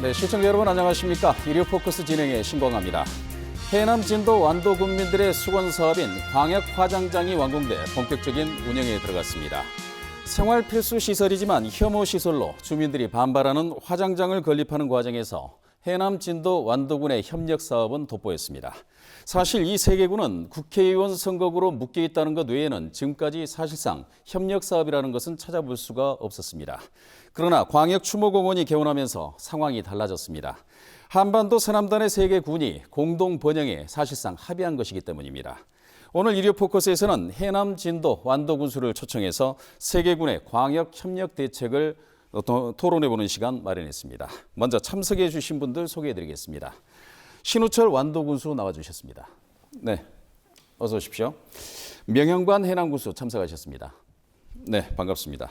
네, 시청자 여러분 안녕하십니까? 일요 포커스 진행의 신광합니다. 해남 진도 완도 군민들의 수건 사업인 광역 화장장이 완공돼 본격적인 운영에 들어갔습니다. 생활 필수 시설이지만 혐오 시설로 주민들이 반발하는 화장장을 건립하는 과정에서 해남 진도 완도군의 협력 사업은 돋보였습니다. 사실 이 세 개군은 국회의원 선거구로 묶여 있다는 것 외에는 지금까지 사실상 협력 사업이라는 것은 찾아볼 수가 없었습니다. 그러나 광역추모공원이 개원하면서 상황이 달라졌습니다. 한반도 서남단의 세 개 군이 공동 번영에 사실상 합의한 것이기 때문입니다. 오늘 일요 포커스에서는 해남 진도 완도 군수를 초청해서 세 개 군의 광역 협력 대책을 토론해보는 시간 마련했습니다. 먼저 참석해 주신 분들 소개해드리겠습니다. 신우철 완도 군수 나와주셨습니다. 네, 어서 오십시오. 명현관 해남 군수 참석하셨습니다. 네, 반갑습니다.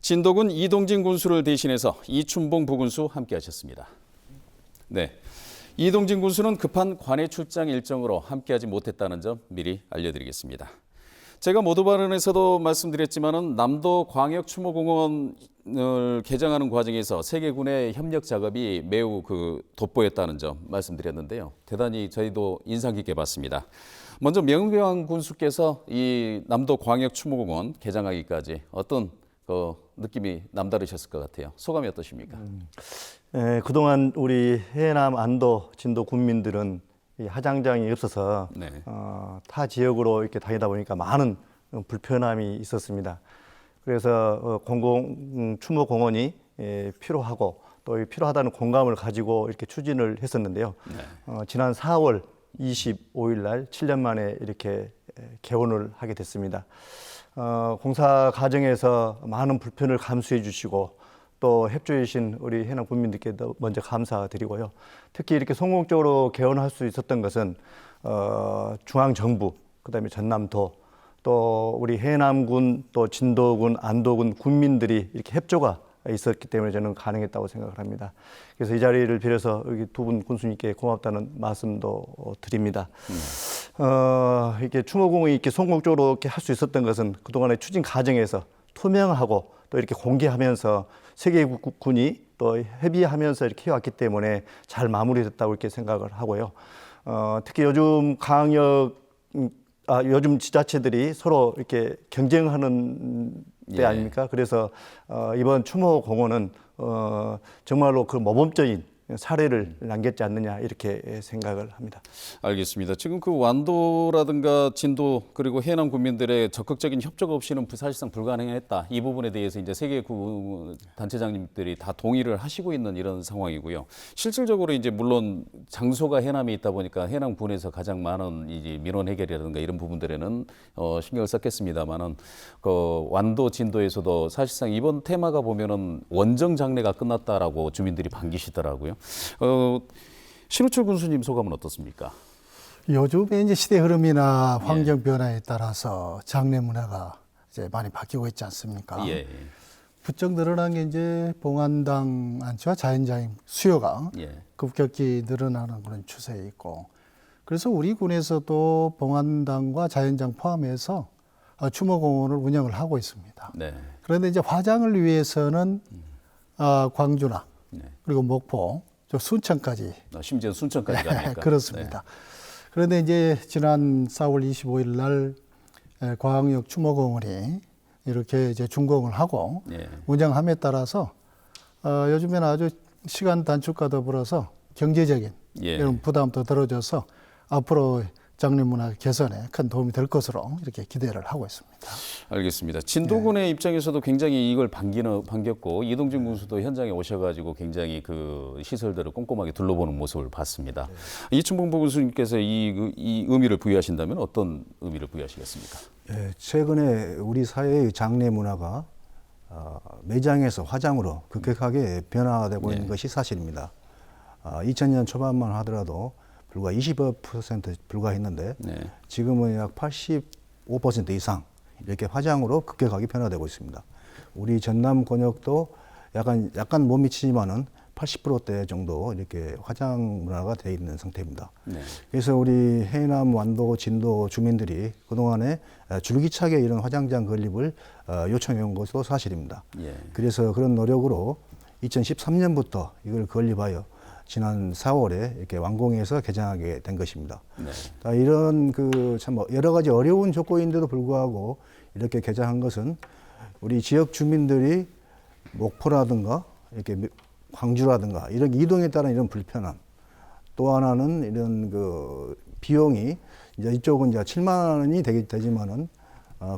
진도군 이동진 군수를 대신해서 이춘봉 부군수 함께하셨습니다. 네, 이동진 군수는 급한 관외 출장 일정으로 함께하지 못했다는 점 미리 알려드리겠습니다. 제가 모두 발언에서도 말씀드렸지만은 남도 광역추모공원을 개장하는 과정에서 세 개 군의 협력 작업이 매우 돋보였다는 점 말씀드렸는데요. 대단히 저희도 인상 깊게 봤습니다. 먼저 명병 군수께서 이 남도 광역추모공원 개장하기까지 어떤 느낌이 남다르셨을 것 같아요. 소감이 어떠십니까? 네, 그동안 우리 해남, 안도, 진도 군민들은 이 화장장이 없어서 네. 타 지역으로 이렇게 다니다 보니까 많은 불편함이 있었습니다. 그래서 공공 추모공원이 필요하고 또 필요하다는 공감을 가지고 이렇게 추진을 했었는데요. 네. 지난 4월 25일 날 7년 만에 이렇게 개원을 하게 됐습니다. 공사 과정에서 많은 불편을 감수해 주시고 또 협조해 주신 우리 해남 군민들께 먼저 감사드리고요. 특히 이렇게 성공적으로 개원할 수 있었던 것은 중앙정부, 그다음에 전남도, 또 우리 해남군, 또 진도군, 안도군 군민들이 이렇게 협조가 있었기 때문에 저는 가능했다고 생각을 합니다. 그래서 이 자리를 빌어서 여기 두 분 군수님께 고맙다는 말씀도 드립니다. 이렇게 추모공이 이렇게 성공적으로 이렇게 할 수 있었던 것은 그동안의 추진 과정에서 투명하고 또 이렇게 공개하면서 세계 군이 또 협의하면서 이렇게 해왔기 때문에 잘 마무리됐다고 이렇게 생각을 하고요. 특히 요즘 요즘 지자체들이 서로 이렇게 경쟁하는 때 아닙니까? 그래서 이번 추모공원은 정말로 그 모범적인 사례를 남겼지 않느냐 이렇게 생각을 합니다. 알겠습니다. 지금 완도라든가 진도 그리고 해남 군민들의 적극적인 협조가 없이는 사실상 불가능했다. 이 부분에 대해서 이제 세 개 단체장님들이 다 동의를 하시고 있는 이런 상황이고요. 실질적으로 이제 물론 장소가 해남에 있다 보니까 해남군에서 가장 많은 이제 민원 해결이라든가 이런 부분들에는 신경을 썼겠습니다만은 완도 진도에서도 사실상 이번 테마가 보면은 원정 장례가 끝났다라고 주민들이 반기시더라고요. 신우철 군수님 소감은 어떻습니까? 요즘에 이제 시대 흐름이나 환경 변화에 따라서 장례 문화가 이제 많이 바뀌고 있지 않습니까? 예. 부쩍 늘어난 게 이제 봉안당 안치와 자연장의 수요가 급격히 늘어나는 그런 추세에 있고, 그래서 우리 군에서도 봉안당과 자연장 포함해서 추모공원을 운영을 하고 있습니다. 네. 그런데 이제 화장을 위해서는 광주나 그리고 목포, 순천까지. 심지어 순천까지 갑니까? 그렇습니다. 네. 그런데 이제 지난 4월 25일 날 광역 추모공원이 이렇게 이제 준공을 하고 운영함에 따라서 요즘에는 아주 시간 단축과 더불어서 경제적인 이런 부담도 덜어져서 앞으로 장례 문화 개선에 큰 도움이 될 것으로 이렇게 기대를 하고 있습니다. 알겠습니다. 진도군의 입장에서도 굉장히 이걸 반겼고 이동진 군수도 현장에 오셔가지고 굉장히 그 시설들을 꼼꼼하게 둘러보는 모습을 봤습니다. 이춘봉 군수님께서 이 의미를 부여하신다면 어떤 의미를 부여하시겠습니까? 최근에 우리 사회의 장례 문화가 매장에서 화장으로 급격하게 변화되고 있는 것이 사실입니다. 2000년 초반만 하더라도 불과 25% 불과했는데 지금은 약 85% 이상 이렇게 화장으로 급격하게 변화되고 있습니다. 우리 전남 권역도 약간 못 미치지만은 80%대 정도 이렇게 화장 문화가 되어 있는 상태입니다. 그래서 우리 해남, 완도, 진도 주민들이 그동안에 줄기차게 이런 화장장 건립을 요청해 온 것도 사실입니다. 그래서 그런 노력으로 2013년부터 이걸 건립하여 지난 4월에 이렇게 완공해서 개장하게 된 것입니다. 네. 이런 참 여러 가지 어려운 조건인데도 불구하고 이렇게 개장한 것은 우리 지역 주민들이 목포라든가 이렇게 광주라든가 이런 이동에 따른 이런 불편함, 또 하나는 이런 비용이 이제 이쪽은 이제 7만 원이 되지만은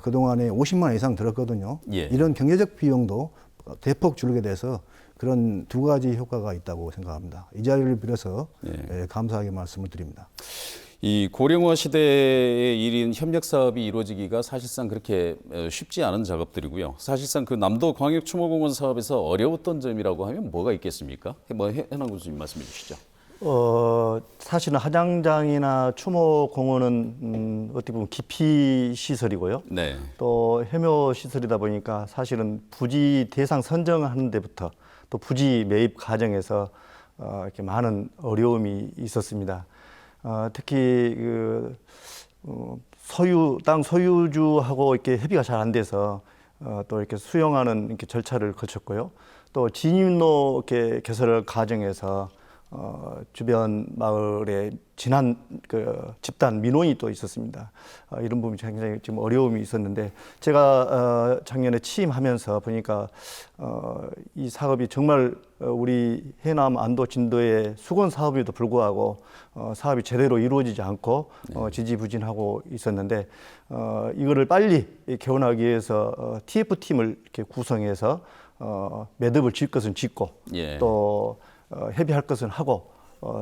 그동안에 50만 원 이상 들었거든요. 예. 이런 경제적 비용도 대폭 줄게 돼서 그런 두 가지 효과가 있다고 생각합니다. 이 자리를 빌어서 감사하게 말씀을 드립니다. 이 고령화 시대의 1인 협력 사업이 이루어지기가 사실상 그렇게 쉽지 않은 작업들이고요. 사실상 그 남도 광역 추모공원 사업에서 어려웠던 점이라고 하면 뭐가 있겠습니까? 해남 교수님 말씀해 주시죠. 사실은 하장장이나 추모공원은 어떻게 보면 기피 시설이고요. 네. 또 해묘 시설이다 보니까 사실은 부지 대상 선정하는 데부터 또 부지 매입 과정에서 이렇게 많은 어려움이 있었습니다. 특히 땅 소유주하고 이렇게 협의가 잘 안 돼서 또 이렇게 수용하는 이렇게 절차를 거쳤고요. 또 진입로 이렇게 개설 과정에서 주변 마을에 지난 집단 민원이 또 있었습니다. 이런 부분이 굉장히 지금 어려움이 있었는데 제가 작년에 취임하면서 보니까 이 사업이 정말 우리 해남 안도 진도의 수건 사업에도 불구하고 사업이 제대로 이루어지지 않고 지지부진하고 있었는데 이거를 빨리 개원하기 위해서 TF팀을 이렇게 구성해서 매듭을 질 것은 짓고 또 협의할 것은 하고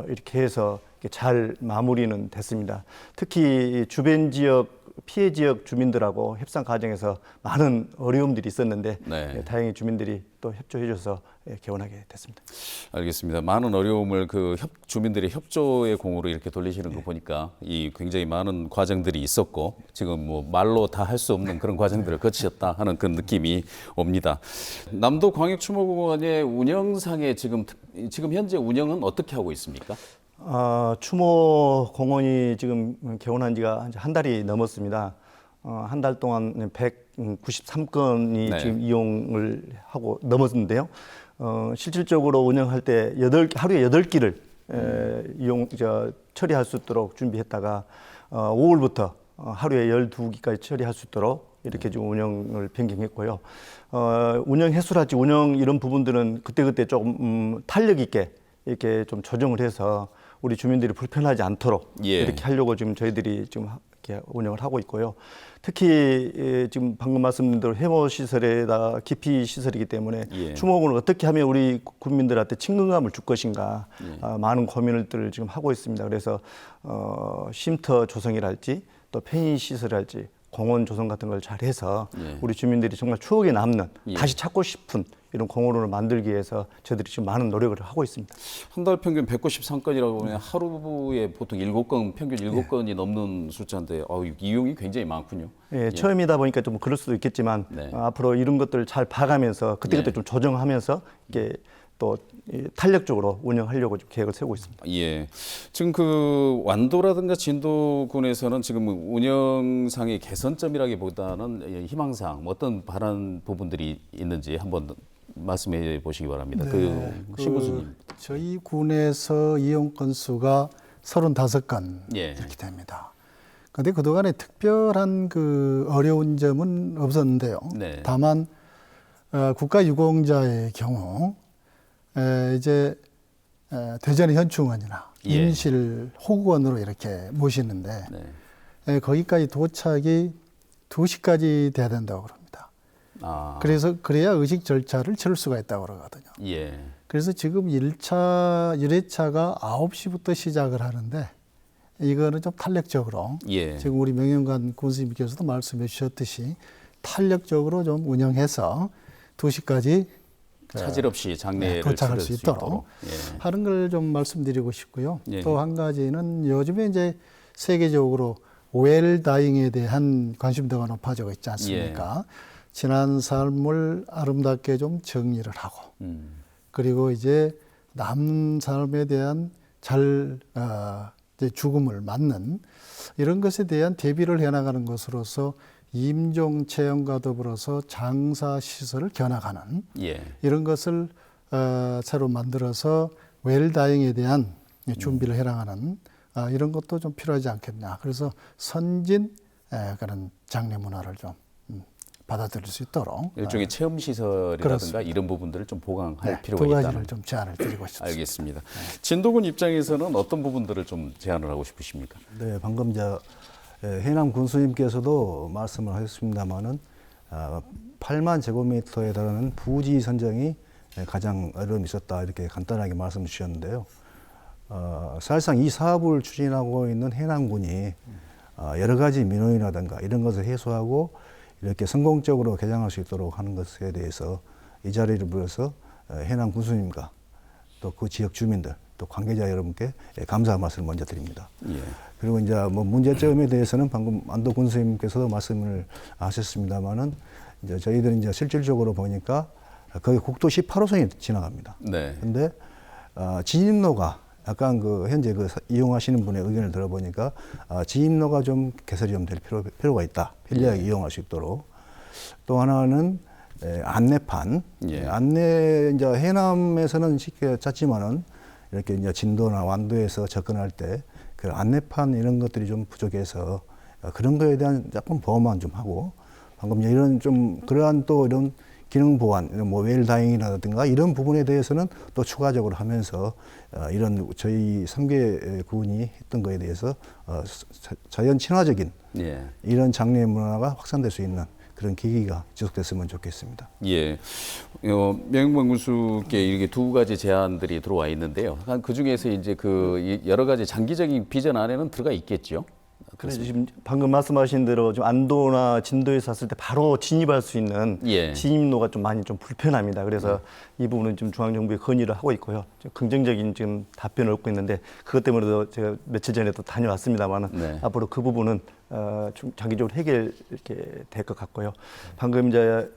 이렇게 해서 잘 마무리는 됐습니다. 특히 주변 지역 피해 지역 주민들하고 협상 과정에서 많은 어려움들이 있었는데 다행히 주민들이 또 협조해 줘서 개원하게 됐습니다. 알겠습니다. 많은 어려움을 주민들의 협조의 공으로 이렇게 돌리시는 거 보니까 굉장히 많은 과정들이 있었고 지금 뭐 말로 다 할 수 없는 그런 과정들을 거치셨다 하는 그런 느낌이 옵니다. 남도 광역추모공원의 운영상에 지금 현재 운영은 어떻게 하고 있습니까? 추모공원이 지금 개원한 지가 한 달이 넘었습니다. 한 달 동안 193건이 지금 이용을 하고 넘었는데요. 실질적으로 운영할 때 하루에 8끼를 처리할 수 있도록 준비했다가 5월부터 하루에 12끼까지 처리할 수 있도록 이렇게 좀 운영을 변경했고요. 운영 횟수랄지 운영 이런 부분들은 그때그때 조금 탄력 있게 이렇게 좀 조정을 해서 우리 주민들이 불편하지 않도록 이렇게 하려고 지금 저희들이 지금 이렇게 운영을 하고 있고요. 특히 지금 방금 말씀드린 대로 해모 시설에다 기피 시설이기 때문에 추모공원을 어떻게 하면 우리 국민들한테 친근감을 줄 것인가 많은 고민들을 지금 하고 있습니다. 그래서 쉼터 조성이랄지 또 편의 시설이랄지 공원 조성 같은 걸 잘해서 우리 주민들이 정말 추억에 남는 다시 찾고 싶은 이런 공원을 만들기 위해서 저희들이 지금 많은 노력을 하고 있습니다. 한 달 평균 193건이라고 보면 하루에 보통 7건, 평균 7건이 넘는 숫자인데 이용이 굉장히 많군요. 처음이다 보니까 좀 그럴 수도 있겠지만 앞으로 이런 것들을 잘 봐가면서 그때그때 좀 조정하면서 이게 또 탄력적으로 운영하려고 좀 계획을 세우고 있습니다. 지금 완도라든가 진도군에서는 지금 운영상의 개선점이라기보다는 희망사항, 어떤 바란 부분들이 있는지 한번 말씀해 보시기 바랍니다. 신 교수님. 저희 군에서 이용 건수가 35건 이렇게 됩니다. 그런데 그동안에 특별한 어려운 점은 없었는데요. 다만 국가유공자의 경우 이제 대전의 현충원이나 임실 호구원으로 이렇게 모시는데 거기까지 도착이 2시까지 돼야 된다고 그럽니다. 그래서 그래야 의식 절차를 치를 수가 있다고 그러거든요. 그래서 지금 1회차가 9시부터 시작을 하는데 이거는 좀 탄력적으로 지금 우리 명영관 군수님께서도 말씀해 주셨듯이 탄력적으로 좀 운영해서 2시까지 차질 없이 장례를 도착할 수 있도록 하는 걸 좀 말씀드리고 싶고요. 또 한 가지는 요즘에 이제 세계적으로 웰다잉에 대한 관심도가 높아지고 있지 않습니까? 지난 삶을 아름답게 좀 정리를 하고 그리고 이제 남은 삶에 대한 이제 죽음을 맞는 이런 것에 대한 대비를 해나가는 것으로서 임종 체험과 더불어서 장사 시설을 겨나가는 이런 것을 새로 만들어서 웰다잉에 대한 준비를 해나가는 이런 것도 좀 필요하지 않겠냐. 그래서 선진 그런 장례 문화를 좀 받아들일 수 있도록 일종의 체험 시설이라든가 그렇습니다. 이런 부분들을 좀 보강할 필요가 두 있다는. 가지를 좀 제안을 드리고 싶습니다. 알겠습니다. 진도군 입장에서는 어떤 부분들을 좀 제안을 하고 싶으십니까? 네, 방금 해남 군수님께서도 말씀을 하셨습니다마는 8만 제곱미터에 달하는 부지 선정이 가장 어려움이 있었다 이렇게 간단하게 말씀 주셨는데요. 사실상 이 사업을 추진하고 있는 해남군이 여러 가지 민원이라든가 이런 것을 해소하고 이렇게 성공적으로 개장할 수 있도록 하는 것에 대해서 이 자리를 빌어서 해남 군수님과 또 그 지역 주민들 또 관계자 여러분께 감사 말씀을 먼저 드립니다. 예. 그리고 이제 뭐 문제점에 대해서는 방금 안도 군수님께서도 말씀을 하셨습니다만은 이제 저희들은 이제 실질적으로 보니까 거기 국도 18호선이 지나갑니다. 네. 근데 진입로가 약간 현재 이용하시는 분의 의견을 들어보니까 진입로가 좀 개설이 좀 될 필요가 있다. 편리하게 이용할 수 있도록. 또 하나는 안내판. 예. 안내 이제 해남에서는 쉽게 찾지만은 이렇게 이제 진도나 완도에서 접근할 때 그 안내판 이런 것들이 좀 부족해서 그런 거에 대한 약간 보완만 좀 하고 방금 이런 좀 그러한 또 이런 기능 보완, 뭐 웰다잉이라든가 이런 부분에 대해서는 또 추가적으로 하면서 이런 저희 3개 군이 했던 거에 대해서 자연 친화적인 예. 이런 장례 문화가 확산될 수 있는 그런 계기가 지속됐으면 좋겠습니다. 예. 명영만 군수께 이렇게 두 가지 제안들이 들어와 있는데요. 그 중에서 이제 여러 가지 장기적인 비전 안에는 들어가 있겠죠. 그래서 지금 방금 말씀하신 대로 좀 안도나 진도에서 왔을 때 바로 진입할 수 있는 예. 진입로가 좀 많이 좀 불편합니다. 그래서 이 부분은 좀 중앙정부에 건의를 하고 있고요. 좀 긍정적인 지금 답변을 얻고 있는데 그것 때문에도 제가 며칠 전에도 다녀왔습니다만은 네. 앞으로 그 부분은 좀 장기적으로 해결 이렇게 될 것 같고요. 방금 이제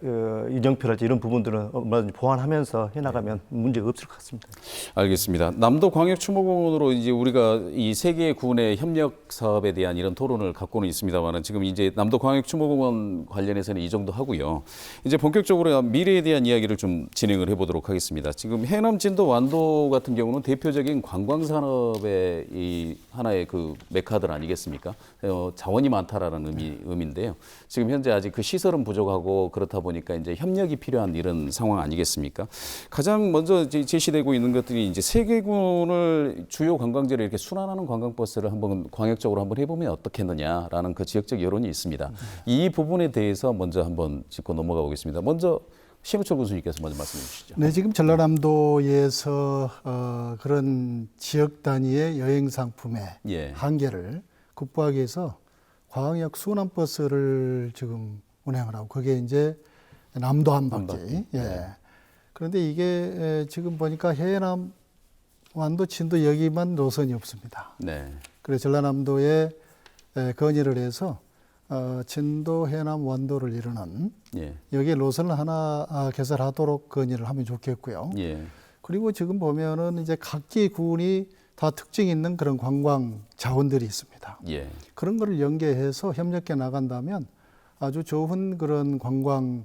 이정표랄지 이런 부분들은 얼마든지 보완하면서 해나가면 문제가 없을 것 같습니다. 알겠습니다. 남도 광역추모공원으로 이제 우리가 이 세 개의 군의 협력 사업에 대한 이런 토론을 갖고는 있습니다만은 지금 이제 남도 광역추모공원 관련해서는 이 정도 하고요. 이제 본격적으로 미래에 대한 이야기를 좀 진행을 해보도록 하겠습니다. 지금 해남, 진도, 완도 같은 경우는 대표적인 관광 산업의 이 하나의 메카들 아니겠습니까? 자원이 많다라는 의미인데요. 지금 현재 아직 그 시설은 부족하고 그렇다 보니까 이제 협력이 필요한 이런 상황 아니겠습니까? 가장 먼저 제시되고 있는 것들이 이제 세계군을 주요 관광지를 이렇게 순환하는 관광버스를 한번 광역적으로 한번 해보면 어떻겠느냐라는 그 지역적 여론이 있습니다. 이 부분에 대해서 먼저 한번 짚고 넘어가 보겠습니다. 먼저 신우철 군수님께서 먼저 말씀해 주시죠. 네, 지금 전라남도에서 그런 지역 단위의 여행 상품의 예. 한계를 극복하기 위해서 광역 순환버스를 지금 운행을 하고 그게 이제 남도 한 바퀴. 예. 그런데 이게 지금 보니까 해남, 완도, 진도 여기만 노선이 없습니다. 네. 그래서 전라남도에 건의를 해서 진도, 해남, 완도를 이루는 예. 여기에 노선을 하나 개설하도록 건의를 하면 좋겠고요. 예. 그리고 지금 보면은 이제 각기 군이 다 특징 있는 그런 관광 자원들이 있습니다. 예. 그런 거를 연계해서 협력해 나간다면 아주 좋은 그런 관광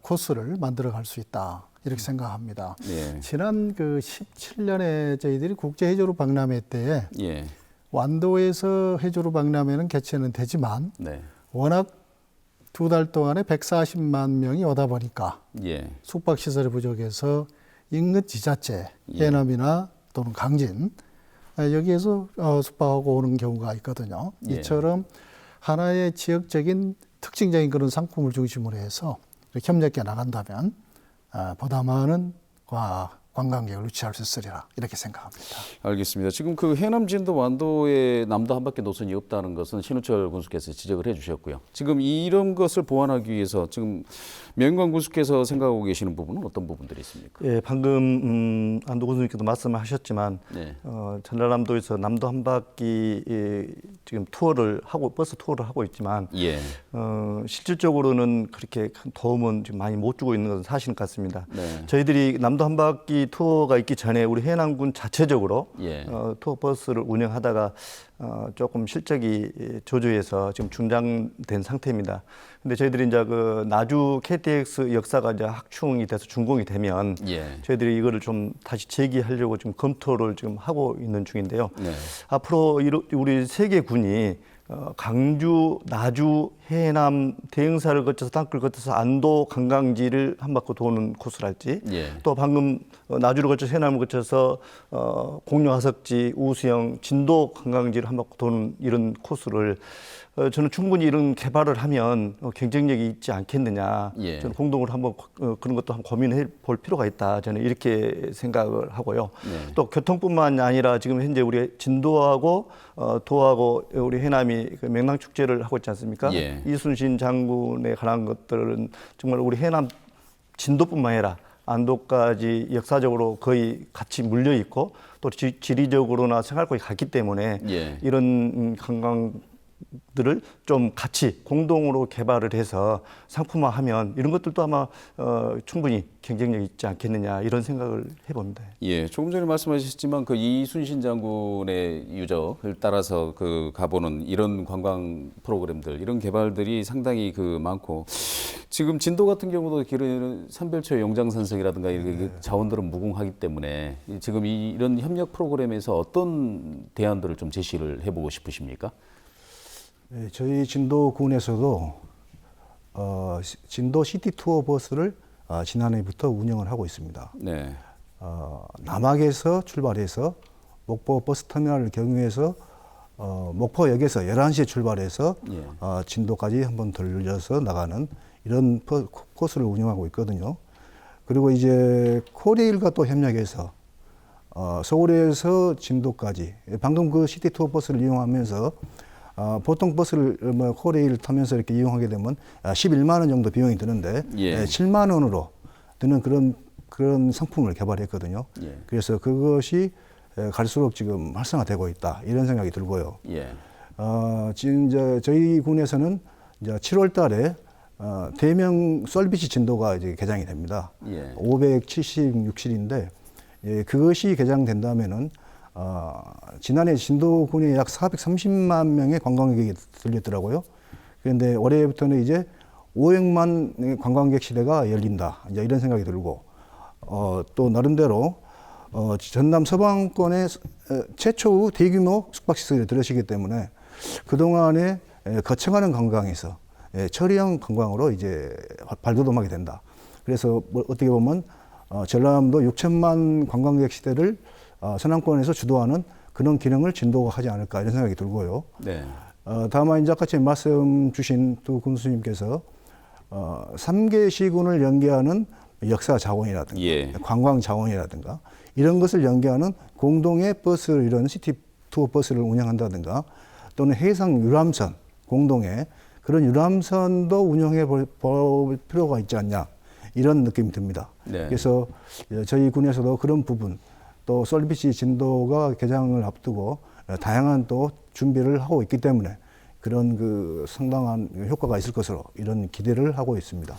코스를 만들어 갈 수 있다. 이렇게 생각합니다. 예. 지난 17년에 저희들이 국제 해조류 박람회 때 예. 완도에서 해조류 박람회는 개최는 되지만 네. 워낙 2달 동안에 140만 명이 오다 보니까 예. 숙박시설이 부족해서 인근 지자체, 예. 해남이나 또는 강진 여기에서 숙박하고 오는 경우가 있거든요. 예. 이처럼 하나의 지역적인 특징적인 그런 상품을 중심으로 해서 이렇게 협력해 나간다면 보다 많은 관광객을 유치할 수 있으리라 이렇게 생각합니다. 알겠습니다. 지금 해남, 진도, 완도에 남도 한 바퀴 노선이 없다는 것은 신우철 군수께서 지적을 해주셨고요. 지금 이런 것을 보완하기 위해서 지금 명관 군수께서 생각하고 계시는 부분은 어떤 부분들이 있습니까? 예, 방금 안도 군수님께도 말씀하셨지만 네. 전라남도에서 남도 한 바퀴 지금 버스 투어를 하고 있지만 예. 실질적으로는 그렇게 큰 도움은 지금 많이 못 주고 있는 것은 사실 같습니다. 네. 저희들이 남도 한 바퀴 이 투어가 있기 전에 우리 해남군 자체적으로 예. 투어 버스를 운영하다가 조금 실적이 저조해서 지금 중단된 상태입니다. 근데 저희들이 이제 그 나주 KTX 역사가 이제 확충이 돼서 준공이 되면 예. 저희들이 이거를 좀 다시 재기하려고 지금 검토를 지금 하고 있는 중인데요. 네. 앞으로 우리 세 개 군이 강주, 나주, 해남 대흥사를 거쳐서 땅굴을 거쳐서 안도 관광지를 한 바퀴 도는 코스랄지 예. 또 방금 나주를 거쳐서 해남을 거쳐서 공룡하석지, 우수영, 진도 관광지를 한 바퀴 도는 이런 코스를 저는 충분히 이런 개발을 하면 경쟁력이 있지 않겠느냐. 예. 저는 공동으로 한번 그런 것도 한번 고민해 볼 필요가 있다. 저는 이렇게 생각을 하고요. 네. 또 교통뿐만 아니라 지금 현재 우리 진도하고 도하고 우리 해남이 그 명랑축제를 하고 있지 않습니까? 예. 이순신 장군에 관한 것들은 정말 우리 해남 진도뿐만 아니라 안도까지 역사적으로 거의 같이 물려 있고 또 지리적으로나 생활권이 같기 때문에 예. 이런 관광들을 좀 같이 공동으로 개발을 해서 상품화하면 이런 것들도 아마 충분히 경쟁력이 있지 않겠느냐 이런 생각을 해봅니다. 예, 조금 전에 말씀하셨지만 그 이순신 장군의 유적을 따라서 그 가보는 이런 관광 프로그램들, 이런 개발들이 상당히 그 많고 지금 진도 같은 경우도 길은 산별초의 용장산성이라든가 이렇게 자원들은 무궁하기 때문에 지금 이런 협력 프로그램에서 어떤 대안들을 좀 제시를 해보고 싶으십니까? 네, 저희 진도군에서도 진도 시티 투어 버스를 지난해부터 운영을 하고 있습니다. 네. 남학에서 출발해서 목포 버스터미널을 경유해서 목포역에서 11시에 출발해서 예. 진도까지 한번 들려서 나가는 이런 코스를 운영하고 있거든요. 그리고 이제 코레일과 또 협력해서 서울에서 진도까지 방금 그 시티 투어 버스를 이용하면서 보통 버스를 코레일 타면서 이렇게 이용하게 되면 11만 원 정도 비용이 드는데 예. 7만 원으로 드는 그런 상품을 개발했거든요. 예. 그래서 그것이 갈수록 지금 활성화되고 있다 이런 생각이 들고요. 예. 지금 이제 저희 군에서는 이제 7월달에 대명 썰비치 진도가 이제 개장이 됩니다. 예. 576실인데 그것이 개장된다면은 지난해 진도군에 약 430만 명의 관광객이 들렸더라고요. 그런데 올해부터는 이제 500만 관광객 시대가 열린다. 이제 이런 생각이 들고 또 나름대로 전남 서방권의 최초의 대규모 숙박시설에 들어서기 때문에 그동안에 거쳐가는 관광에서 처리형 관광으로 이제 발돋움하게 된다. 그래서 어떻게 보면 전남도 6천만 관광객 시대를 서남권에서 주도하는 그런 기능을 진도가 하지 않을까 이런 생각이 들고요. 네. 다만 이제 아까 말씀 주신 두 군수님께서 3개 시군을 연계하는 역사 자원이라든가 예. 관광 자원이라든가 이런 것을 연계하는 공동의 버스 이런 시티 투어 버스를 운영한다든가 또는 해상 유람선 공동의 그런 유람선도 운영해 볼 필요가 있지 않냐 이런 느낌이 듭니다. 네. 그래서 저희 군에서도 그런 부분 또 썰비치 진도가 개장을 앞두고 다양한 또 준비를 하고 있기 때문에 그런 그 상당한 효과가 있을 것으로 이런 기대를 하고 있습니다.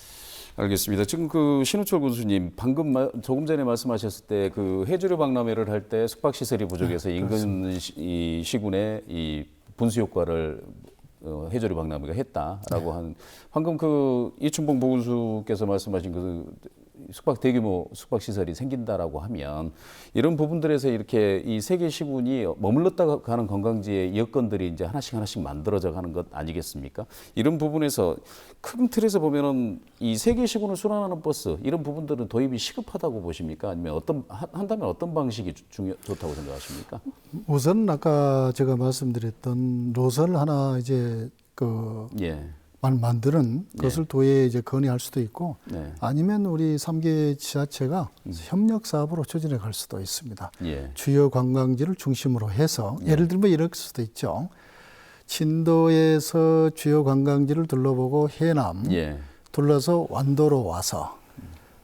알겠습니다. 지금 그 신우철 군수님 방금 조금 전에 말씀하셨을 때 그 해주류 박람회를 할 때 숙박 시설이 부족해서 인근 이 시군에 이 분수 효과를 해주류 박람회가 했다라고 한 방금 그 이춘봉 보훈수께서 말씀하신 그 숙박 대규모 숙박 시설이 생긴다라고 하면 이런 부분들에서 이렇게 이 세계 시군이 머물렀다 가는 관광지의 여건들이 이제 하나씩 만들어져 가는 것 아니겠습니까? 이런 부분에서 큰 틀에서 보면은 이 세계 시군을 순환하는 버스 이런 부분들은 도입이 시급하다고 보십니까? 아니면 한다면 어떤 방식이 좋다고 생각하십니까? 우선 아까 제가 말씀드렸던 노선을 하나 이제 예. 만드는 것을 도에 이제 건의할 수도 있고 네. 아니면 우리 3개 지자체가 협력 사업으로 추진해 갈 수도 있습니다. 예. 주요 관광지를 중심으로 해서 예를 들면 이럴 수도 있죠. 진도에서 주요 관광지를 둘러보고 해남 예. 둘러서 완도로 와서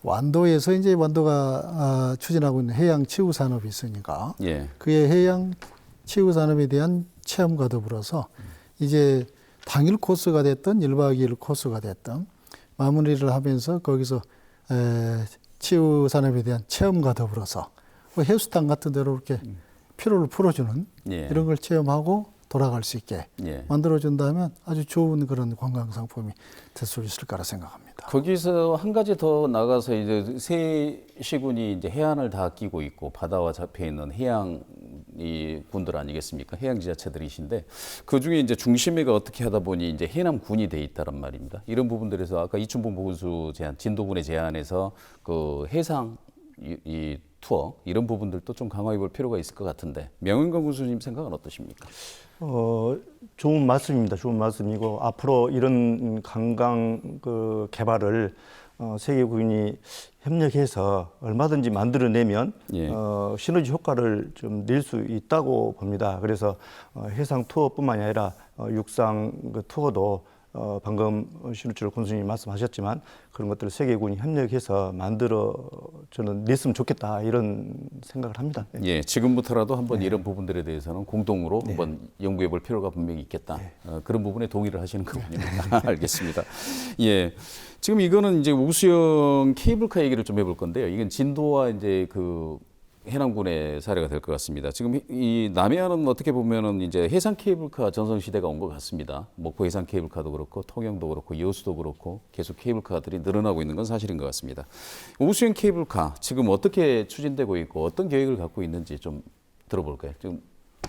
완도에서 이제 완도가 추진하고 있는 해양 치유 산업이 있으니까 예. 그의 해양 치유 산업에 대한 체험과 더불어서 이제 당일 코스가 됐든 1박 2일 코스가 됐든 마무리를 하면서 거기서 치유 산업에 대한 체험과 더불어서 뭐 해수탕 같은 데로 이렇게 피로를 풀어주는 예. 이런 걸 체험하고 돌아갈 수 있게 예. 만들어준다면 아주 좋은 그런 관광 상품이 될 수 있을 거라 생각합니다. 거기서 한 가지 더 나가서 이제 세 시군이 이제 해안을 다 끼고 있고 바다와 잡혀 있는 해양 이 군들 아니겠습니까? 해양 지자체들이신데 그 중에 이제 중심에가 어떻게 하다 보니 이제 해남군이 돼 있다란 말입니다. 이런 부분들에서 아까 이춘봉 보건수 제안, 진도군의 제안에서 그 해상 이 투어 이런 부분들도 좀 강화해 볼 필요가 있을 것 같은데 명은광 군수님 생각은 어떠십니까? 좋은 말씀입니다. 좋은 말씀이고 앞으로 이런 관광 그 개발을 세계군이 협력해서 얼마든지 만들어내면 예. 시너지 효과를 좀 낼 수 있다고 봅니다. 그래서 해상 투어뿐만이 아니라 육상 그 투어도 방금 신우철 군수님이 말씀하셨지만 그런 것들을 세계군이 협력해서 만들어 저는 냈으면 좋겠다 이런 생각을 합니다. 네. 예, 지금부터라도 한번 이런 부분들에 대해서는 공동으로 한번 연구해 볼 필요가 분명히 있겠다. 그런 부분에 동의를 하시는 거군입니다. 알겠습니다. 예. 지금 이거는 이제 우수형 케이블카 얘기를 좀 해볼 건데요. 이건 진도와 이제 그 해남군의 사례가 될 것 같습니다. 지금 이 남해안은 어떻게 보면은 이제 해상 케이블카 전성 시대가 온 것 같습니다. 목포 해상 케이블카도 그렇고 통영도 그렇고 여수도 그렇고 계속 케이블카들이 늘어나고 있는 건 사실인 것 같습니다. 우수형 케이블카 지금 어떻게 추진되고 있고 어떤 계획을 갖고 있는지 좀 들어볼까요? 지금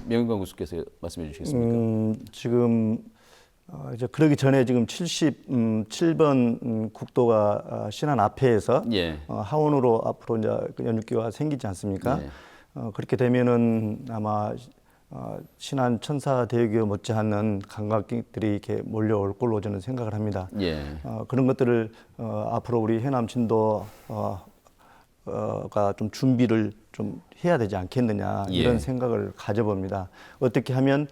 명인광 교수께서 말씀해 주시겠습니까? 지금 이제 그러기 전에 지금 77번 국도가 신안 앞에에서 예. 하원으로 앞으로 이제 연육기가 생기지 않습니까? 예. 그렇게 되면은 아마 신안 천사대교 못지않는 관광객들이 이렇게 몰려올 걸로 저는 생각을 합니다. 예. 그런 것들을 앞으로 우리 해남 진도 가 좀 준비를 좀 해야 되지 않겠느냐 이런 예. 생각을 가져봅니다. 어떻게 하면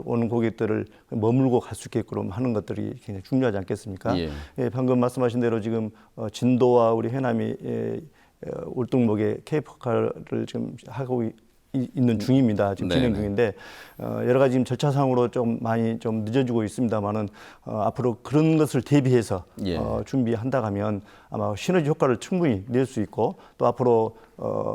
오는 고객들을 머물고 갈 수 있게끔 하는 것들이 굉장히 중요하지 않겠습니까? 예. 예, 방금 말씀하신 대로 지금 진도와 우리 해남이 울릉목에 케이블카를 지금 하고 있는 중입니다. 지금 진행 네네. 중인데 여러 가지 지금 절차상으로 좀 많이 좀 늦어지고 있습니다만은 앞으로 그런 것을 대비해서 예. 준비한다 하면 아마 시너지 효과를 충분히 낼 수 있고 또 앞으로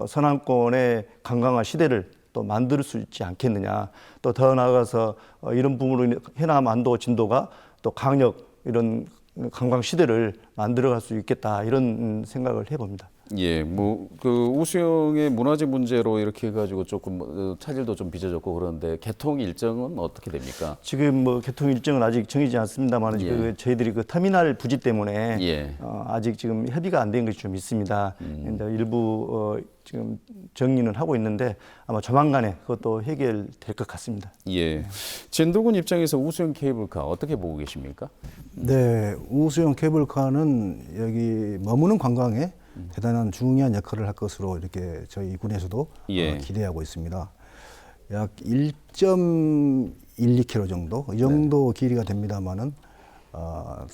서남권의 관광화 시대를 또 만들 수 있지 않겠느냐. 또 더 나아가서 이런 부분으로 해남, 안도, 진도가 또 강력 이런 관광 시대를 만들어갈 수 있겠다 이런 생각을 해봅니다. 예, 뭐 그 우수형의 문화재 문제로 이렇게 해가지고 조금 차질도 좀 빚어졌고 그런데 개통 일정은 어떻게 됩니까? 지금 뭐 개통 일정은 아직 정해지지 않습니다만 예. 저희들이 그 터미널 부지 때문에 예. 아직 지금 협의가 안 된 것이 좀 있습니다. 근데 일부 지금 정리는 하고 있는데 아마 조만간에 그것도 해결될 것 같습니다. 예. 진도군 입장에서 우수형 케이블카 어떻게 보고 계십니까? 네, 우수형 케이블카는 여기 머무는 관광에 대단한 중요한 역할을 할 것으로 이렇게 저희 군에서도 예. 기대하고 있습니다. 약 1.12km 정도 이 정도 길이가 됩니다만은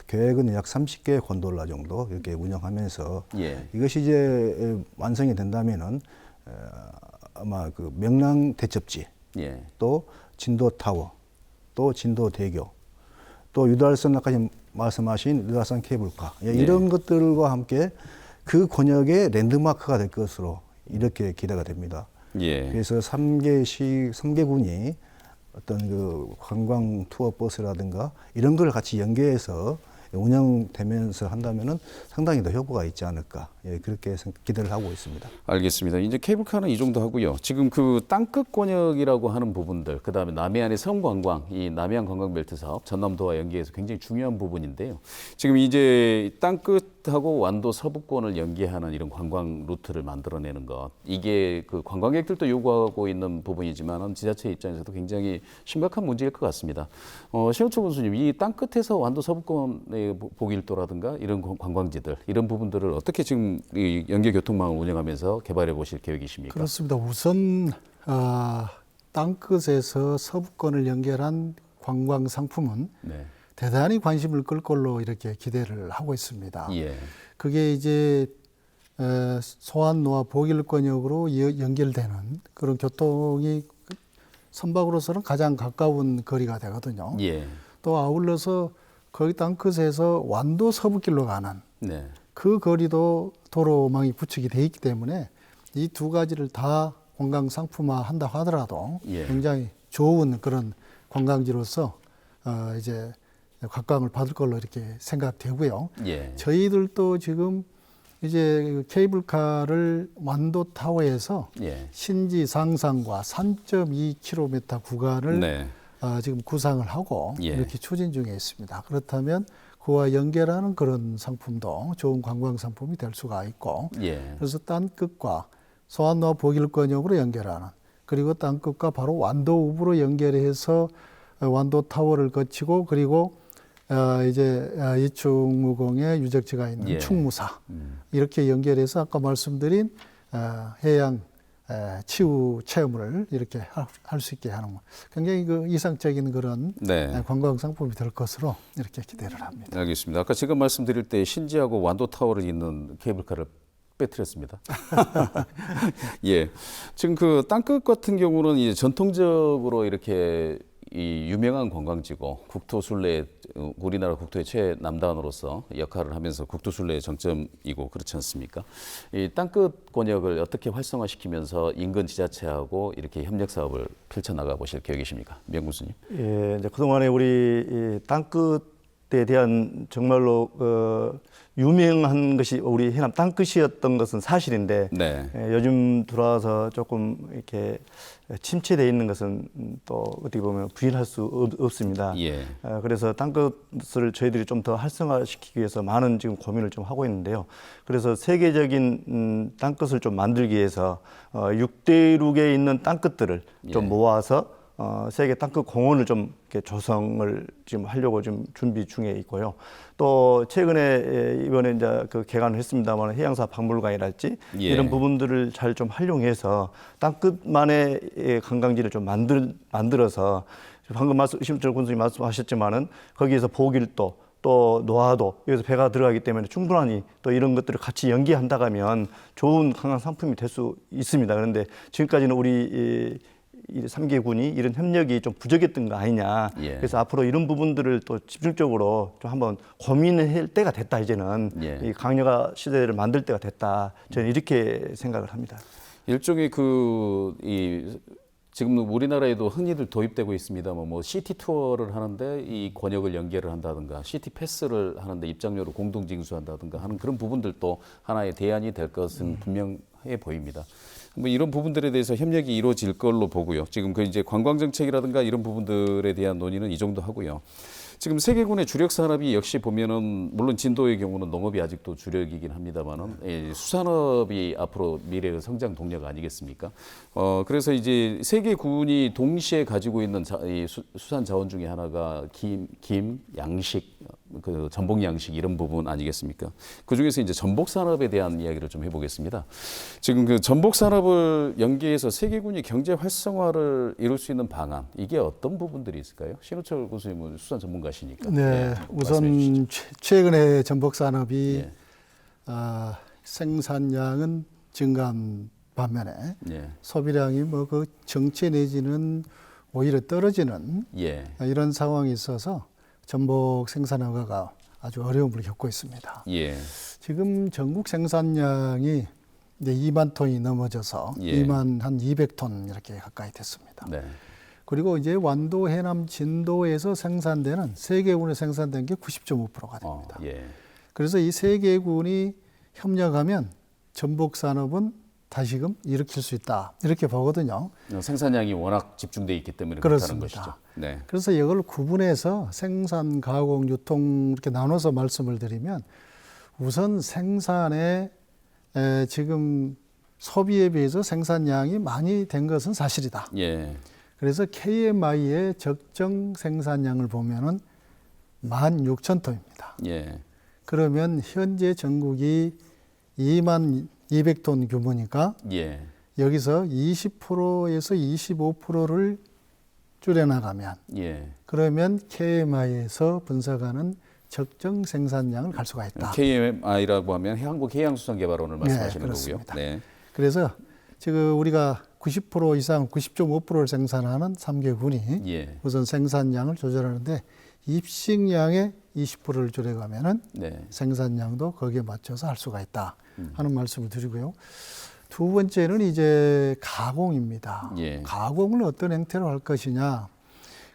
계획은 약 30개 곤돌라 정도 이렇게 운영하면서 예. 이것이 이제 완성이 된다면은 아마 그 명랑 대첩지 예. 또 진도 타워 또 진도 대교 또 유달선 아까 말씀하신 유달선 케이블카 이런 것들과 함께 그 권역의 랜드마크가 될 것으로 이렇게 기대가 됩니다. 예. 그래서 3개군이 어떤 그 관광 투어 버스라든가 이런 걸 같이 연계해서 운영되면서 한다면은 상당히 더 효과가 있지 않을까 그렇게 기대를 하고 있습니다. 알겠습니다. 이제 케이블카는 이 정도 하고요. 지금 그 땅끝 권역이라고 하는 부분들, 그 다음에 남해안의 섬관광, 이 남해안 관광벨트 사업, 전남도와 연계해서 굉장히 중요한 부분인데요. 지금 이제 땅끝하고 완도 서부권을 연계하는 이런 관광 루트를 만들어내는 것, 이게 그 관광객들도 요구하고 있는 부분이지만은 지자체 입장에서도 굉장히 심각한 문제일 것 같습니다. 신우철 군수님, 이 땅끝에서 완도 서부권의 보길도라든가 이런 관광지들, 이런 부분들을 어떻게 지금 이 연계교통망을 운영하면서 개발해 보실 계획이십니까? 그렇습니다. 우선 땅끝에서 서부권을 연결한 관광 상품은 네. 대단히 관심을 끌 걸로 이렇게 기대를 하고 있습니다. 예. 그게 이제 소안로와 보길권역으로 연결되는 그런 교통이 선박으로서는 가장 가까운 거리가 되거든요. 예. 또 아울러서 거기 땅끝에서 완도 서부길로 가는 네. 그 거리도 도로망이 구축이 돼 있기 때문에 이 두 가지를 다 관광 상품화 한다 하더라도 예. 굉장히 좋은 그런 관광지로서 이제 각광을 받을 걸로 이렇게 생각되고요. 예. 저희들도 지금 이제 케이블카를 완도타워에서 예. 신지 상상과 3.2km 구간을 네. 지금 구상을 하고 예. 이렇게 추진 중에 있습니다. 그렇다면 그와 연결하는 그런 상품도 좋은 관광 상품이 될 수가 있고 예. 그래서 땅끝과 소안노와 보길권역으로 연결하는 그리고 땅끝과 바로 완도 우부로 연결해서 완도 타워를 거치고 그리고 이제 이충무공의 유적지가 있는 예. 충무사 이렇게 연결해서 아까 말씀드린 해양 치유 체험을 이렇게 할 수 있게 하는 굉장히 그 이상적인 그런 네. 관광 상품이 될 것으로 이렇게 기대를 합니다. 알겠습니다. 아까 지금 말씀드릴 때 신지하고 완도 타워를 잇는 케이블카를 빼뜨렸습니다. 예. 지금 그 땅끝 같은 경우는 이제 전통적으로 이렇게 이 유명한 관광지고 국토순례 우리나라 국토의 최남단으로서 역할을 하면서 국토순례의 정점이고 그렇지 않습니까? 이 땅끝 권역을 어떻게 활성화시키면서 인근 지자체하고 이렇게 협력 사업을 펼쳐나가 보실 계획이십니까, 명군수님? 예, 이제 그동안에 우리 이 땅끝에 대한 정말로 유명한 것이 우리 해남 땅끝이었던 것은 사실인데 네. 요즘 들어와서 조금 이렇게 침체되어 있는 것은 또 어떻게 보면 부인할 수 없습니다. 예. 그래서 땅끝을 저희들이 좀 더 활성화시키기 위해서 많은 지금 고민을 좀 하고 있는데요. 그래서 세계적인 땅끝을 좀 만들기 위해서 6대륙에 있는 땅끝들을 좀 예. 모아서 세계 땅끝 공원을 좀 이렇게 조성을 지금 하려고 지금 준비 중에 있고요. 또 최근에 이번에 이제 그 개관을 했습니다만 해양사 박물관이랄지 예. 이런 부분들을 잘 좀 활용해서 땅끝만의 관광지를 좀 만들어서 방금 심철 군수님 말씀하셨지만은 거기에서 보길도 또 노하도 여기서 배가 들어가기 때문에 충분하니 또 이런 것들을 같이 연계한다고 하면 좋은 관광 상품이 될 수 있습니다. 그런데 지금까지는 우리 이 3개군이 이런 협력이 좀 부족했던 거 아니냐. 예. 그래서 앞으로 이런 부분들을 또 집중적으로 좀 한번 고민을 할 때가 됐다. 이제는 예. 이 강력화 시대를 만들 때가 됐다. 저는 이렇게 생각을 합니다. 일종의 지금 우리나라에도 흔히들 도입되고 있습니다만 뭐 시티 투어를 하는데 이 권역을 연계를 한다든가 시티 패스를 하는데 입장료를 공동 징수한다든가 하는 그런 부분들도 하나의 대안이 될 것은 분명해 보입니다. 뭐 이런 부분들에 대해서 협력이 이루어질 걸로 보고요. 지금 그 이제 관광 정책이라든가 이런 부분들에 대한 논의는 이 정도 하고요. 지금 세계군의 주력 산업이 역시 보면은 물론 진도의 경우는 농업이 아직도 주력이긴 합니다만은 수산업이 앞으로 미래의 성장 동력 아니겠습니까? 그래서 이제 세계군이 동시에 가지고 있는 수산 자원 중에 하나가 김, 양식, 그 전복 양식 이런 부분 아니겠습니까? 그 중에서 이제 전복 산업에 대한 이야기를 좀 해보겠습니다. 지금 그 전복 산업을 연계해서 세계군이 경제 활성화를 이룰 수 있는 방안 이게 어떤 부분들이 있을까요? 신호철 교수님은 수산 전문가시니까. 네, 말씀해 우선 최근에 전복 산업이 예. 생산량은 증가한 반면에 예. 소비량이 뭐 그 정체 내지는 오히려 떨어지는 예. 이런 상황이 있어서 전복 생산 허가가 아주 어려움을 겪고 있습니다. 예. 지금 전국 생산량이 이제 2만 톤이 넘어져서 예. 2만 한 200톤 이렇게 가까이 됐습니다. 네. 그리고 이제 완도, 해남, 진도에서 생산되는 세 개군에 생산된 게 90.5%가 됩니다. 예. 그래서 이 세 개군이 협력하면 전복 산업은 다시금 일으킬 수 있다 이렇게 보거든요. 생산량이 워낙 집중돼 있기 때문에 그렇다는 그렇습니다. 것이죠. 네. 그래서 이걸 구분해서 생산, 가공, 유통 이렇게 나눠서 말씀을 드리면 우선 생산에 지금 소비에 비해서 생산량이 많이 된 것은 사실이다. 예. 그래서 KMI의 적정 생산량을 보면은 16,000톤입니다. 예. 그러면 현재 전국이 2만 200톤 규모니까 예. 여기서 20%에서 25%를 줄여나가면 예. 그러면 KMI에서 분석하는 적정 생산량을 갈 수가 있다. KMI라고 하면 한국해양수산개발원을 말씀하시는 거고요. 그렇습니다. 네. 그래서 지금 우리가 90% 이상 90.5%를 생산하는 3개군이 예. 우선 생산량을 조절하는데 입식량의 20%를 줄여가면은 네. 생산량도 거기에 맞춰서 할 수가 있다 하는 말씀을 드리고요. 두 번째는 이제 가공입니다. 예. 가공을 어떤 형태로 할 것이냐.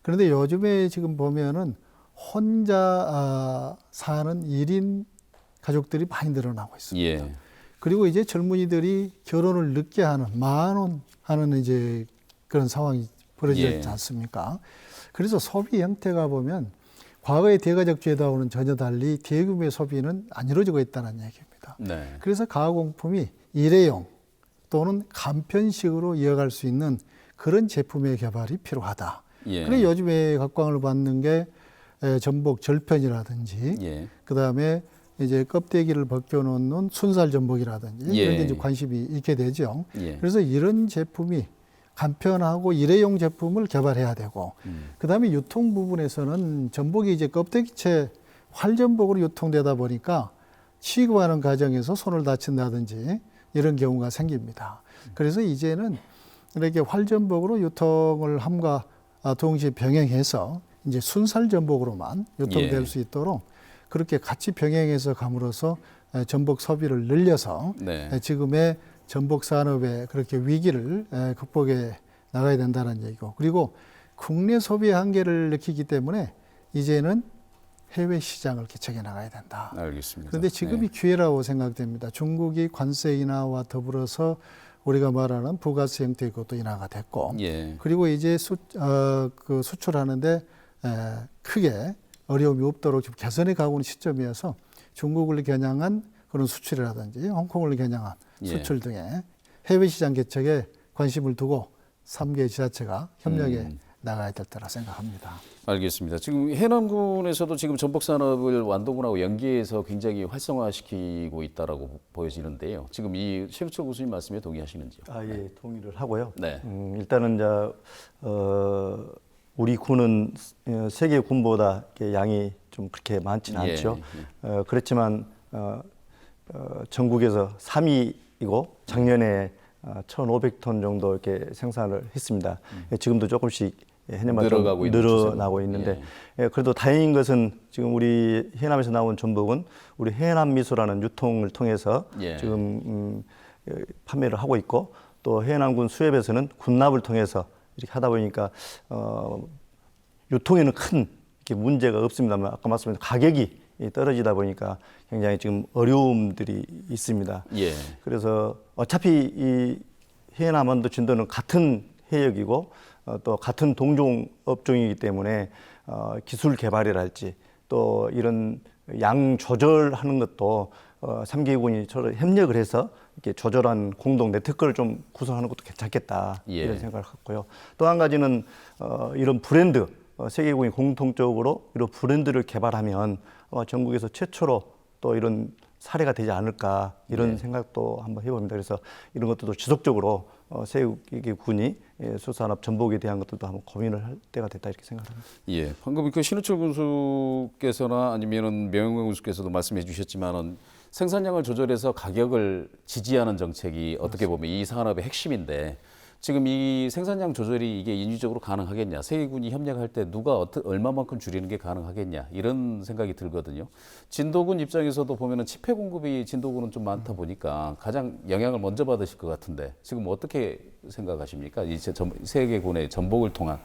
그런데 요즘에 지금 보면은 혼자 사는 1인 가족들이 많이 늘어나고 있습니다. 예. 그리고 이제 젊은이들이 결혼을 늦게 하는, 만혼하는 이제 그런 상황이 벌어지지 예. 않습니까? 그래서 소비 형태가 보면 과거의 대가족주의하고는 전혀 달리 대규모의 소비는 안 이루어지고 있다는 얘기입니다. 네. 그래서 가공품이 일회용 또는 간편식으로 이어갈 수 있는 그런 제품의 개발이 필요하다. 예. 그래서 요즘에 각광을 받는 게 전복 절편이라든지 예. 그다음에 이제 껍데기를 벗겨놓는 순살 전복이라든지 예. 이런 데 이제 관심이 있게 되죠. 예. 그래서 이런 제품이 간편하고 일회용 제품을 개발해야 되고 그다음에 유통 부분에서는 전복이 이제 껍데기채 활전복으로 유통되다 보니까 취급하는 과정에서 손을 다친다든지 이런 경우가 생깁니다. 그래서 이제는 이렇게 활전복으로 유통을 함과 동시에 병행해서 이제 순살 전복으로만 유통될 예. 수 있도록 그렇게 같이 병행해서 감으로써 전복 소비를 늘려서 네. 지금의 전복 산업의 그렇게 위기를 극복해 나가야 된다는 얘기고 그리고 국내 소비의 한계를 느끼기 때문에 이제는 해외 시장을 개척해 나가야 된다. 알겠습니다. 그런데 지금이 기회라고 생각됩니다. 중국이 관세 인하와 더불어서 우리가 말하는 부가세 형태의 것도 인하가 됐고 예. 그리고 이제 그 수출하는데 크게 어려움이 없도록 좀 개선해 가고 있는 시점이어서 중국을 겨냥한 그런 수출이라든지 홍콩을 겨냥한 예. 수출 등의 해외 시장 개척에 관심을 두고 3개 지자체가 협력해 나가야 될 때라 생각합니다. 알겠습니다. 지금 해남군에서도 지금 전복 산업을 완도군하고 연계해서 굉장히 활성화시키고 있다라고 보여지는데요. 지금 이 최우철 교수님 말씀에 동의하시는지요? 예, 동의를 하고요. 네. 일단은 이제 우리 군은 세계 군보다 이렇게 양이 좀 그렇게 많지는 예, 않죠. 그렇지만 전국에서 3위이고 작년에 1,500톤 정도 이렇게 생산을 했습니다. 지금도 조금씩 해년마다 늘어나고 있는데 그래도 다행인 것은 지금 우리 해남에서 나온 전복은 우리 해남 미소라는 유통을 통해서 예. 지금 판매를 하고 있고 또 해남군 수협에서는 군납을 통해서 이렇게 하다 보니까 유통에는 큰 이렇게 문제가 없습니다만 아까 말씀드린 가격이 떨어지다 보니까 굉장히 지금 어려움들이 있습니다. 예. 그래서 어차피 이 해남 완도 진도는 같은 해역이고 또 같은 동종 업종이기 때문에 기술 개발이랄지 또 이런 양 조절하는 것도 3개군이 서로 협력을 해서 이렇게 조절한 공동 네트워크를 좀 구성하는 것도 괜찮겠다 예. 이런 생각을 갖고요. 또 한 가지는 이런 브랜드 세계군이 공통적으로 이런 브랜드를 개발하면 전국에서 최초로 또 이런 사례가 되지 않을까 이런 생각도 한번 해봅니다. 그래서 이런 것들도 지속적으로 세계군이 수산업 전복에 대한 것들도 한번 고민을 할 때가 됐다 이렇게 생각합니다. 예. 방금 그 신우철 군수께서나 아니면은 명영광 군수께서도 말씀해 주셨지만은 생산량을 조절해서 가격을 지지하는 정책이 어떻게 보면 이 산업의 핵심인데 지금 이 생산량 조절이 이게 인위적으로 가능하겠냐? 세계군이 협력할 때 누가 얼마만큼 줄이는 게 가능하겠냐? 이런 생각이 들거든요. 진도군 입장에서도 보면은 치패 공급이 진도군은 좀 많다 보니까 가장 영향을 먼저 받으실 것 같은데 지금 어떻게 생각하십니까? 이 세계군의 전복을 통한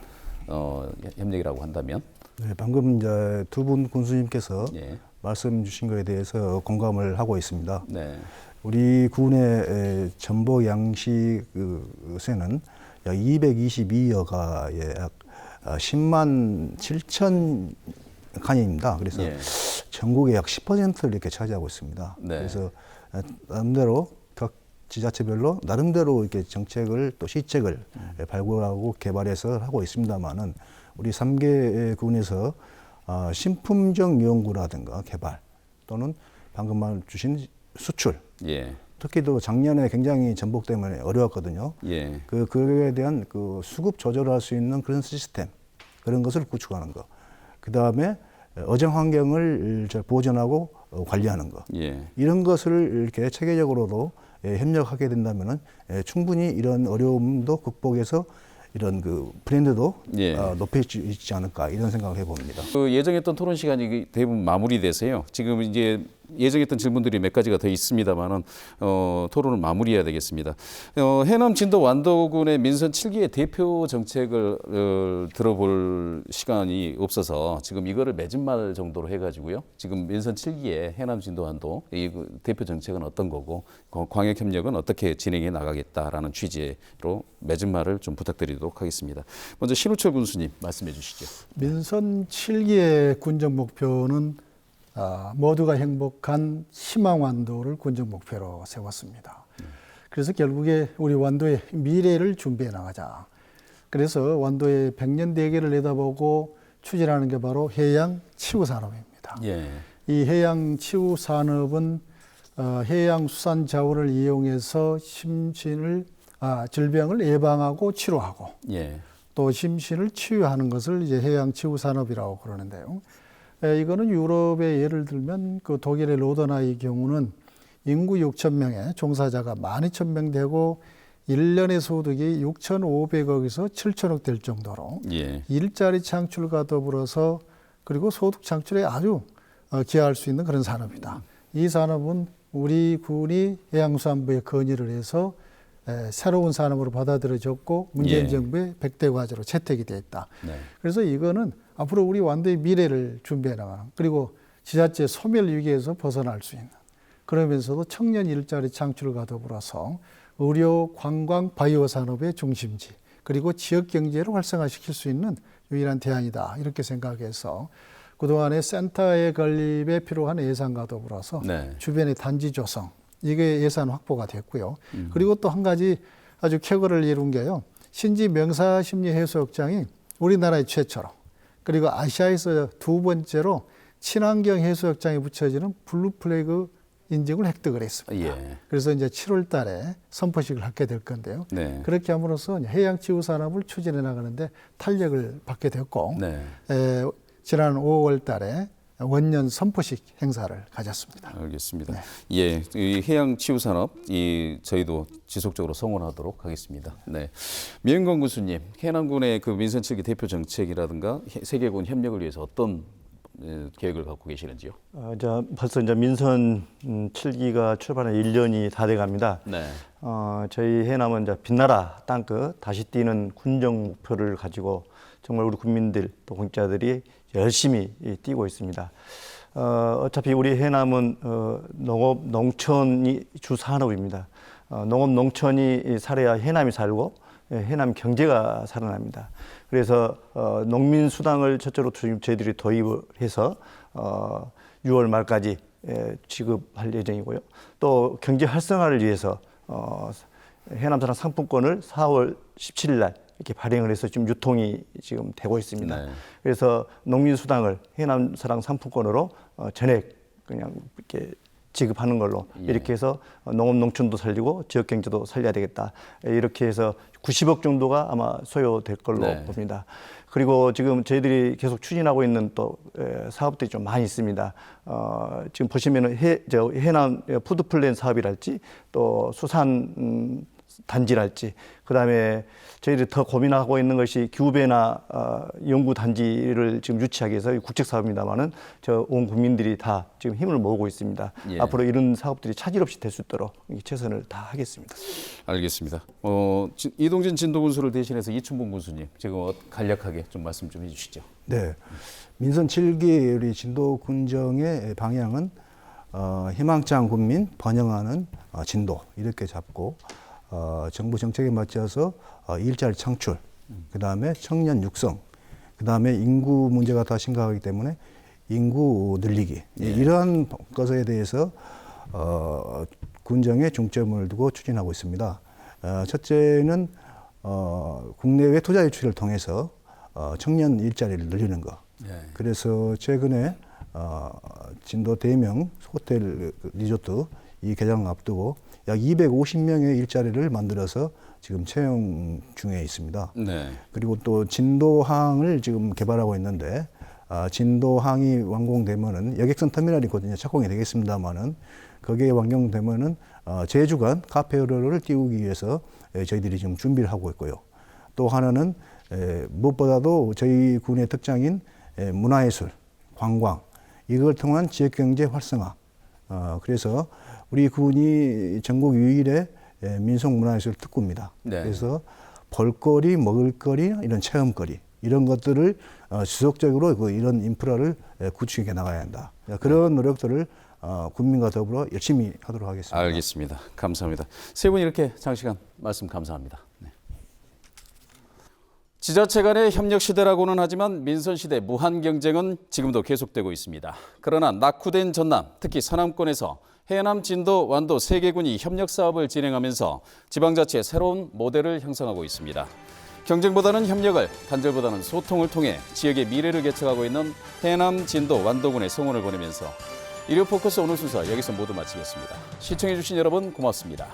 협력이라고 한다면? 네, 방금 이제 두 분 군수님께서 예. 말씀 주신 것에 대해서 공감을 하고 있습니다. 네. 우리 군의 전복 양식세는 약 222여가의 약 10만 7천 칸입니다. 그래서 예. 전국의 약 10%를 이렇게 차지하고 있습니다. 네. 그래서 나름대로 각 지자체별로 나름대로 이렇게 정책을 또 시책을 발굴하고 개발해서 하고 있습니다만은 우리 3개 군에서 신품종 연구라든가 개발 또는 방금 말 주신 수출 예. 특히도 작년에 굉장히 전복 때문에 어려웠거든요. 예. 그에 대한 그 수급 조절할 수 있는 그런 시스템 그런 것을 구축하는 거. 그 다음에 어정 환경을 잘 보존하고 관리하는 거. 예. 이런 것을 이렇게 체계적으로도 협력하게 된다면은 충분히 이런 어려움도 극복해서 이런 그 브랜드도 높일 수 있지 않을까 이런 생각을 해봅니다. 그 예정했던 토론 시간이 대부분 마무리돼서요. 지금 이제 예정했던 질문들이 몇 가지가 더 있습니다만은 토론을 마무리해야 되겠습니다. 해남 진도 완도군의 민선 7기의 대표 정책을 들어볼 시간이 없어서 지금 이거를 맺은 말 정도로 해가지고요. 지금 민선 7기의 해남 진도 완도 이 대표 정책은 어떤 거고 광역 협력은 어떻게 진행해 나가겠다라는 취지로 맺은 말을 좀 부탁드리도록 하겠습니다. 먼저 신우철 군수님 말씀해 주시죠. 민선 7기의 군정 목표는 모두가 행복한 희망 완도를 군정 목표로 세웠습니다. 그래서 결국에 우리 완도의 미래를 준비해 나가자. 그래서 완도의 100년 대계를 내다보고 추진하는 게 바로 해양 치유 산업입니다. 예. 이 해양 치유 산업은 해양 수산 자원을 이용해서 질병을 예방하고 치료하고 또 심신을 치유하는 것을 이제 해양 치유 산업이라고 그러는데요. 이거는 유럽의 예를 들면 그 독일의 로더나의 경우는 인구 6천 명의 종사자가 12,000명 되고 1년의 소득이 6,500억에서 7,000억 될 정도로 일자리 창출과 더불어서 그리고 소득 창출에 아주 기여할 수 있는 그런 산업이다. 이 산업은 우리 군이 해양수산부에 건의를 해서 새로운 산업으로 받아들여졌고 문재인 정부의 100대 과제로 채택이 되어 있다. 그래서 이거는 앞으로 우리 완도의 미래를 준비해 나가는 그리고 지자체 소멸 위기에서 벗어날 수 있는 그러면서도 청년 일자리 창출과 더불어서 의료, 관광, 바이오 산업의 중심지 그리고 지역 경제를 활성화시킬 수 있는 유일한 대안이다. 이렇게 생각해서 그동안의 센터의 건립에 필요한 예산과 더불어서 주변의 단지 조성 이게 예산 확보가 됐고요. 그리고 또 한 가지 아주 쾌거를 이룬 게요. 신지 명사심리해수욕장이 우리나라의 최초로 그리고 아시아에서 두 번째로 친환경 해수욕장에 붙여지는 블루 플래그 인증을 획득을 했습니다. 그래서 이제 7월 달에 선포식을 하게 될 건데요. 그렇게 함으로써 해양 치유 산업을 추진해 나가는데 탄력을 받게 됐고 지난 5월 달에 원년 선포식 행사를 가졌습니다. 알겠습니다. 이 해양 치유 산업 저희도 지속적으로 성원하도록 하겠습니다. 미은건 군수님, 해남군의 그 민선 7기 대표 정책이라든가 세계군 협력을 위해서 어떤 계획을 갖고 계시는지요? 벌써 이제 민선 7기가 출발한 1년이 다 돼갑니다. 저희 해남은 이제 빛나라 땅끝 다시 뛰는 군정 목표를 가지고 정말 우리 국민들 또 공직자들이 열심히 뛰고 있습니다. 어차피 우리 해남은 농업, 농촌이 주 산업입니다. 농업, 농촌이 살아야 해남이 살고 해남 경제가 살아납니다. 그래서 농민 수당을 첫째로 저희들이 도입을 해서 6월 말까지 지급할 예정이고요. 또 경제 활성화를 위해서 해남사랑 상품권을 4월 17일 날 이렇게 발행을 해서 지금 유통이 지금 되고 있습니다. 그래서 농민 수당을 해남사랑 상품권으로 전액 그냥 이렇게 지급하는 걸로 이렇게 해서 농업 농촌도 살리고 지역 경제도 살려야 되겠다. 이렇게 해서 90억 정도가 아마 소요될 걸로 봅니다. 그리고 지금 저희들이 계속 추진하고 있는 또 사업들이 좀 많이 있습니다. 지금 보시면은 해남 푸드플랜 사업이랄지 또 수산 단지랄지 그다음에 저희들이 더 고민하고 있는 것이 기후변화 연구 단지를 지금 유치하기 위해서 국책 사업입니다만은 온 국민들이 다 지금 힘을 모으고 있습니다. 앞으로 이런 사업들이 차질 없이 될 수 있도록 최선을 다하겠습니다. 알겠습니다. 이동진 진도군수를 대신해서 이춘봉 군수님 지금 간략하게 좀 말씀 좀 해주시죠. 민선 7기 우리 진도 군정의 방향은 희망찬 국민 번영하는 진도 이렇게 잡고 정부 정책에 맞춰서 일자리 창출, 그 다음에 청년 육성, 그 다음에 인구 문제가 더 심각하기 때문에 인구 늘리기 이러한 것에 대해서 군정에 중점을 두고 추진하고 있습니다. 첫째는 국내외 투자 유치를 통해서 청년 일자리를 늘리는 것. 그래서 최근에 진도 대명 호텔 리조트 이 개장 앞두고 약 250명의 일자리를 만들어서 지금 채용 중에 있습니다. 그리고 또 진도항을 지금 개발하고 있는데 진도항이 완공되면은 여객선 터미널이 곧 이제 착공이 되겠습니다만은 거기에 완공되면은 제주간 카페로를 띄우기 위해서 저희들이 지금 준비를 하고 있고요. 또 하나는 무엇보다도 저희 군의 특장인 문화예술, 관광 이걸 통한 지역경제 활성화. 그래서 우리 군이 전국 유일의 민속문화예술 특구입니다. 네. 그래서 볼거리, 먹을거리, 이런 체험거리 이런 것들을 지속적으로 이런 인프라를 구축해 나가야 한다. 그런 노력들을 군민과 더불어 열심히 하도록 하겠습니다. 알겠습니다. 감사합니다. 세 분 이렇게 장시간 말씀 감사합니다. 네. 지자체 간의 협력 시대라고는 하지만 민선 시대 무한 경쟁은 지금도 계속되고 있습니다. 그러나 낙후된 전남, 특히 서남권에서 해남, 진도, 완도 3개군이 협력 사업을 진행하면서 지방자치의 새로운 모델을 형성하고 있습니다. 경쟁보다는 협력을, 단절보다는 소통을 통해 지역의 미래를 개척하고 있는 해남, 진도, 완도군의 성원을 보내면서 일요포커스 오늘 순서 여기서 모두 마치겠습니다. 시청해주신 여러분 고맙습니다.